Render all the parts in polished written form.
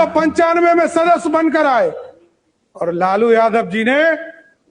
1995 में सदस्य बनकर आए और लालू यादव जी ने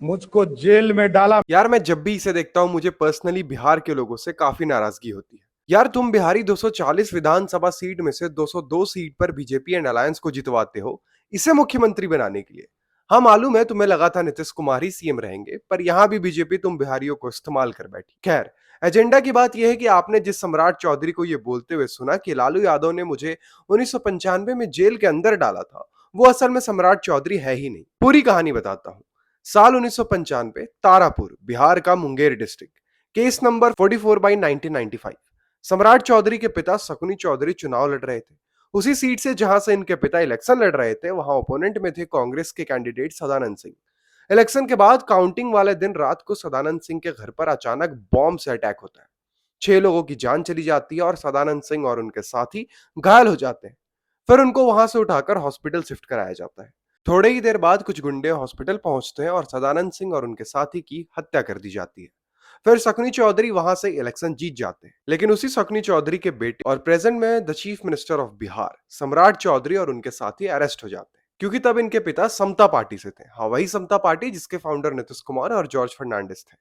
मुझको जेल में डाला। यार मैं जब भी इसे देखता हूँ मुझे पर्सनली बिहार के लोगों से काफी नाराजगी होती है। यार तुम बिहारी 240 विधानसभा सीट में से 202 सीट पर बीजेपी एंड अलायंस को जितवाते हो, इसे मुख्यमंत्री बनाने के लिए। हाँ मालूम है तुम्हें लगा था नीतीश कुमार ही सीएम रहेंगे, पर यहाँ भी बीजेपी तुम बिहारियों को इस्तेमाल कर बैठी। खैर, एजेंडा की बात यह है कि आपने जिस सम्राट चौधरी को यह बोलते हुए सुना कि लालू यादव ने मुझे 1995 में जेल के अंदर डाला था, वो असल में सम्राट चौधरी है ही नहीं। पूरी कहानी बताता हूँ। साल 1995, तारापुर, बिहार का मुंगेर डिस्ट्रिक्ट, केस नंबर 44/1995। सम्राट चौधरी के पिता शकुनी चौधरी चुनाव लड़ रहे थे। उसी सीट से जहां से इनके पिता इलेक्शन लड़ रहे थे, वहां ओपोनेंट में थे कांग्रेस के कैंडिडेट सदानंद सिंह। इलेक्शन के बाद काउंटिंग वाले दिन रात को सदानंद सिंह के घर पर अचानक बॉम्ब से अटैक होता है। 6 लोगों की जान चली जाती है और सदानंद सिंह और उनके साथी घायल हो जाते हैं। फिर उनको वहां से उठाकर हॉस्पिटल शिफ्ट कराया जाता है। थोड़े ही देर बाद कुछ गुंडे हॉस्पिटल पहुंचते हैं और सदानंद सिंह और उनके साथी की हत्या कर दी जाती है। फिर शकुनी चौधरी वहां से इलेक्शन जीत जाते हैं, लेकिन उसी शकुनी चौधरी के बेटे और प्रेजेंट में the chief minister of Bihar सम्राट चौधरी और उनके साथी अरेस्ट हो जाते हैं, क्योंकि तब इनके पिता समता पार्टी से थे। हाँ, वही समता पार्टी जिसके फाउंडर नीतीश कुमार और जॉर्ज फर्नांडिस थे।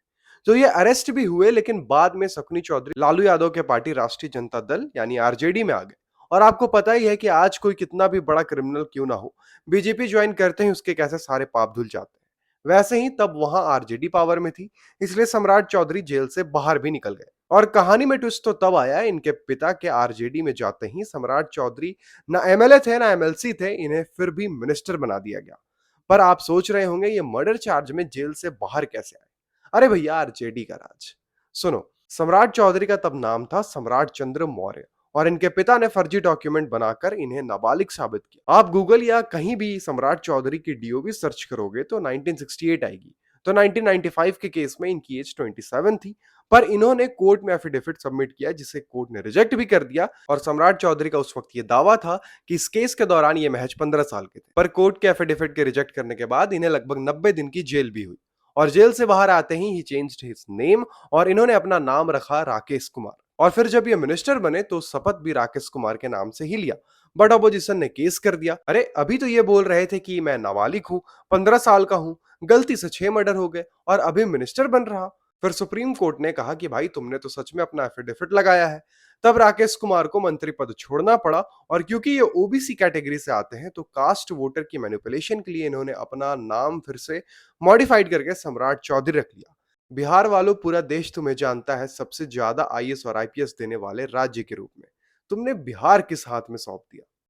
तो ये अरेस्ट भी हुए, लेकिन बाद में शकुनी चौधरी लालू यादव के पार्टी राष्ट्रीय जनता दल यानी आरजेडी में आ गए। और आपको पता ही है कि आज कोई कितना भी बड़ा क्रिमिनल क्यों ना हो, बीजेपी ज्वाइन करते ही उसके कैसे सारे पाप धुल जाते हैं। वैसे ही तब वहां आरजेडी पावर में थी, इसलिए सम्राट चौधरी जेल से बाहर भी निकल गए। और कहानी में ट्विस्ट तो तब आया इनके पिता के आरजेडी में जाते ही सम्राट चौधरी ना एमएलए थे ना एमएलसी थे, इन्हें फिर भी मिनिस्टर बना दिया गया। पर आप सोच रहे होंगे ये मर्डर चार्ज में जेल से बाहर कैसे आए? अरे भैया, आरजेडी का राज। सुनो, सम्राट चौधरी का तब नाम था सम्राट चंद्र मौर्य, और इनके पिता ने फर्जी डॉक्यूमेंट बनाकर इन्हें नाबालिग साबित किया। आप गूगल या कहीं भी सम्राट चौधरी की डीओबी सर्च करोगे तो 1968 आएगी। तो 1995 के केस में इनकी एज 27 थी, पर इन्होंने कोर्ट में एफिडेविट सबमिट किया जिसे कोर्ट ने रिजेक्ट भी कर दिया। और सम्राट चौधरी का उस वक्त ये दावा था कि इस केस के दौरान ये महज 15 साल के थे। पर कोर्ट के एफिडेविट के रिजेक्ट करने के बाद इन्हें लगभग 90 दिन की जेल भी हुई। और जेल से बाहर आते ही चेंज्ड हिज नेम और इन्होंने अपना नाम रखा राकेश कुमार। और फिर जब ये मिनिस्टर बने तो शपथ भी राकेश कुमार के नाम से ही लिया। बट अपोजिशन ने केस कर दिया। अरे अभी तो ये बोल रहे थे कि मैं नाबालिग हूं, 15 साल का हूं, गलती से 6 मर्डर हो गए और अभी मिनिस्टर बन रहा। फिर सुप्रीम कोर्ट ने कहा कि भाई तुमने तो सच में अपना एफिडेविट लगाया है। तब राकेश कुमार को मंत्री पद छोड़ना पड़ा। और क्योंकि ये ओबीसी कैटेगरी से आते हैं तो कास्ट वोटर की मैनिपुलेशन के लिए इन्होंने अपना नाम फिर से मॉडिफाइड करके सम्राट चौधरी रख लिया। बिहार वालों, पूरा देश तुम्हें जानता है सबसे ज्यादा आईएएस और आईपीएस देने वाले राज्य के रूप में। तुमने बिहार किस हाथ में सौंप दिया?